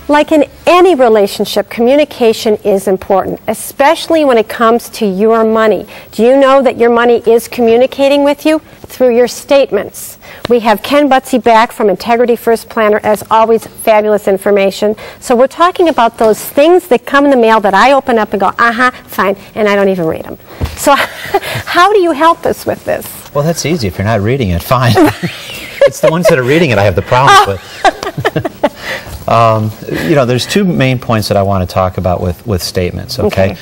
Like in any relationship, communication is important, especially when it comes to your money. Do you know that your money is communicating with you? Through your statements. We have Ken Butsey back from Integrity First Planner, as always, fabulous information. So we're talking about those things that come in the mail that I open up and go, uh-huh, fine, and I don't even read them. So how do you help us with this? Well, that's easy. If you're not reading it, fine. It's the ones that are reading it I have the problems with. You know, there's two main points that I want to talk about with statements, okay?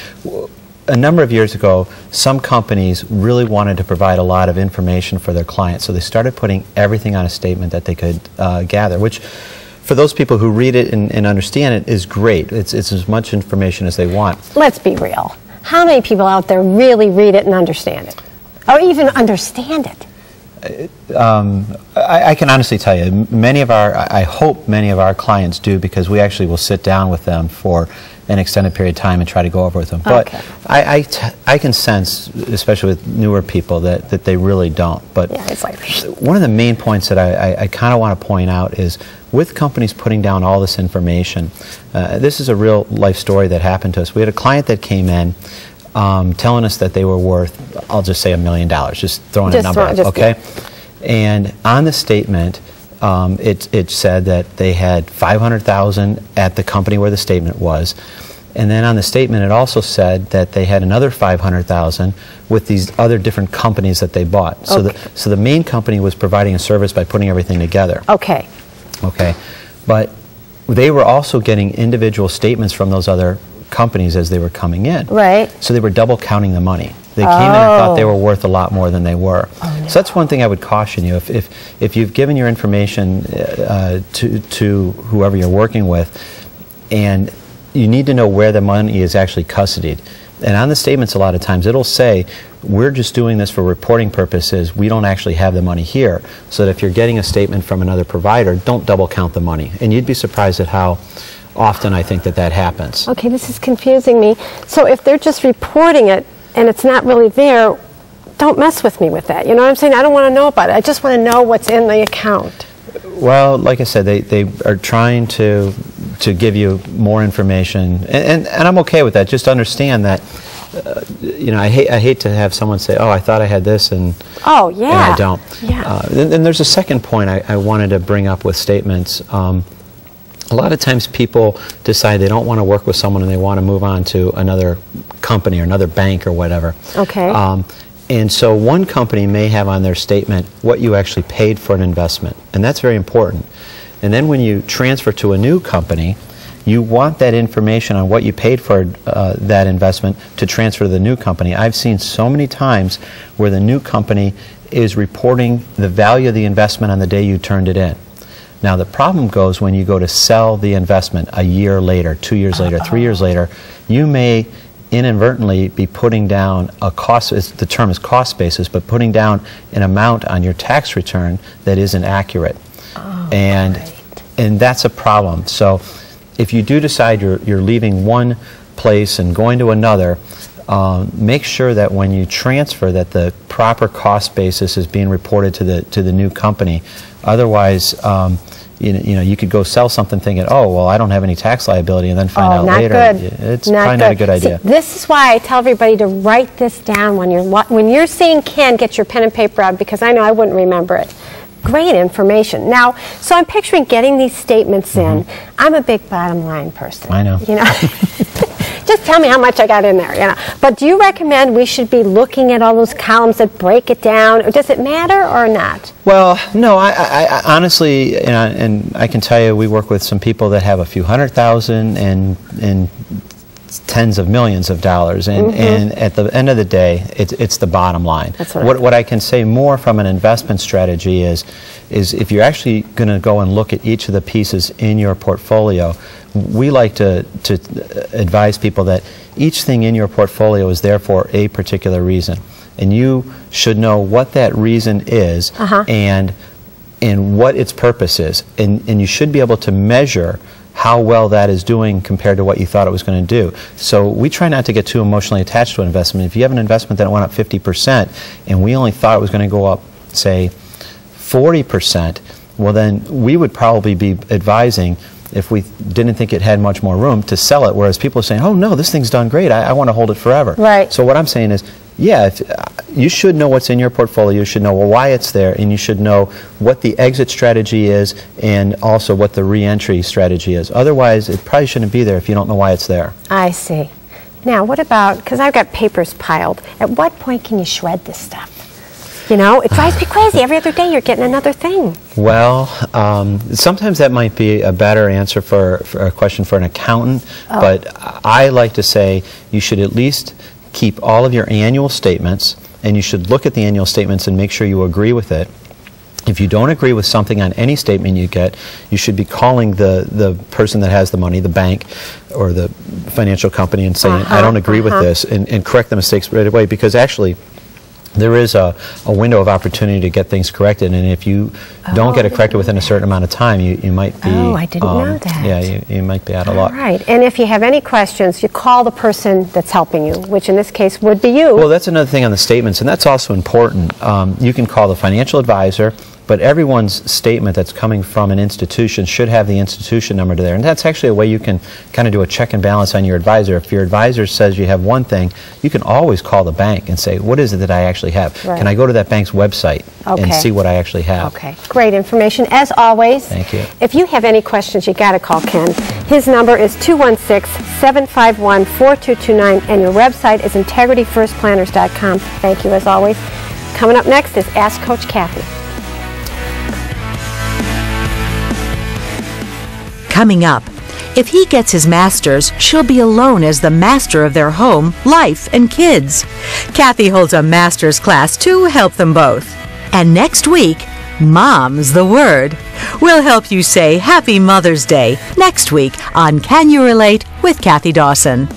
A number of years ago, some companies really wanted to provide a lot of information for their clients, so they started putting everything on a statement that they could gather, which for those people who read it and understand it is great. It's as much information as they want. Let's be real. How many people out there really read it and understand it? Or even understand it? I can honestly tell you, I hope many of our clients do, because we actually will sit down with them for an extended period of time and try to go over with them. But I can sense, especially with newer people, that they really don't. But yeah, it's like one of the main points that I kind of want to point out is, with companies putting down all this information, this is a real life story that happened to us. We had a client that came in telling us that they were worth, I'll just say $1 million, just throwing a number out, okay? And on the statement, it said that they had $500,000 at the company where the statement was, and then on the statement it also said that they had another $500,000 with these other different companies that they bought. So the main company was providing a service by putting everything together. Okay. But they were also getting individual statements from those other companies as they were coming in. Right. So they were double counting the money. They came in and thought they were worth a lot more than they were. So that's one thing I would caution you. If you've given your information to whoever you're working with, and you need to know where the money is actually custodied. And on the statements a lot of times it'll say, we're just doing this for reporting purposes, we don't actually have the money here. So that if you're getting a statement from another provider, don't double count the money. And you'd be surprised at how often I think that happens. Okay, this is confusing me. So if they're just reporting it and it's not really there, don't mess with me with that. You know what I'm saying? I don't want to know about it. I just want to know what's in the account. Well, like I said, they are trying to give you more information, and I'm okay with that. Just understand that, you know, I hate to have someone say, oh, I thought I had this, and and I don't. And there's a second point I wanted to bring up with statements. A lot of times people decide they don't want to work with someone and they want to move on to another company or another bank or whatever. Okay. And so one company may have on their statement what you actually paid for an investment, and that's very important. And then when you transfer to a new company, you want that information on what you paid for that investment to transfer to the new company. I've seen so many times where the new company is reporting the value of the investment on the day you turned it in. Now the problem goes when you go to sell the investment a year later, 2 years later, 3 years later, you may inadvertently be putting down a cost, the term is cost basis, but putting down an amount on your tax return that isn't accurate. And that's a problem. So if you do decide you're leaving one place and going to another, make sure that when you transfer that the proper cost basis is being reported to the new company. Otherwise, you know, you could go sell something thinking, oh, well, I don't have any tax liability, and then find out later. It's probably not a good idea. See, this is why I tell everybody to write this down when you're seeing Ken. Get your pen and paper out, because I know I wouldn't remember it. Great information. Now, so I'm picturing getting these statements in. I'm a big bottom line person. I know. You know. Just tell me how much I got in there, you know. But do you recommend we should be looking at all those columns that break it down? Or does it matter or not? Well, no, I honestly, and I can tell you, we work with some people that have a few $100,000 and tens of millions of dollars, and at the end of the day, it's the bottom line. That's what I can say more from an investment strategy is if you're actually going to go and look at each of the pieces in your portfolio, we like to advise people that each thing in your portfolio is there for a particular reason, and you should know what that reason is and what its purpose is, and you should be able to measure how well that is doing compared to what you thought it was going to do. So we try not to get too emotionally attached to an investment. If you have an investment that went up 50% and we only thought it was going to go up, say, 40%, well then we would probably be advising if we didn't think it had much more room to sell it, whereas people are saying, oh no, this thing's done great, I want to hold it forever. Right. So what I'm saying is, yeah, you should know what's in your portfolio, you should know why it's there, and you should know what the exit strategy is and also what the re-entry strategy is. Otherwise, it probably shouldn't be there if you don't know why it's there. I see. Now, what about, because I've got papers piled, at what point can you shred this stuff? You know, it drives me crazy. Every other day you're getting another thing. Well, sometimes that might be a better answer for a question for an accountant, but I like to say you should at least keep all of your annual statements, and you should look at the annual statements and make sure you agree with it. If you don't agree with something on any statement you get, you should be calling the person that has the money, the bank or the financial company, and saying, I don't agree with this, and correct the mistakes right away, because actually there is a window of opportunity to get things corrected, and if you don't get it corrected within a certain amount of time, you might be... Oh, I didn't know that. Yeah, you might be out of luck. All right, and if you have any questions, you call the person that's helping you, which in this case would be you. Well, that's another thing on the statements, and that's also important. You can call the financial advisor, but everyone's statement that's coming from an institution should have the institution number to there. And that's actually a way you can kind of do a check and balance on your advisor. If your advisor says you have one thing, you can always call the bank and say, what is it that I actually have? Right. Can I go to that bank's website and see what I actually have? Okay, great information as always. Thank you. If you have any questions, you got to call Ken. His number is 216-751-4229, and your website is integrityfirstplanners.com. Thank you as always. Coming up next is Ask Coach Kathy. Coming up, if he gets his master's, she'll be alone as the master of their home, life, and kids. Kathy holds a master's class to help them both. And next week, Mom's the Word. We'll help you say Happy Mother's Day next week on Can You Relate with Kathy Dawson.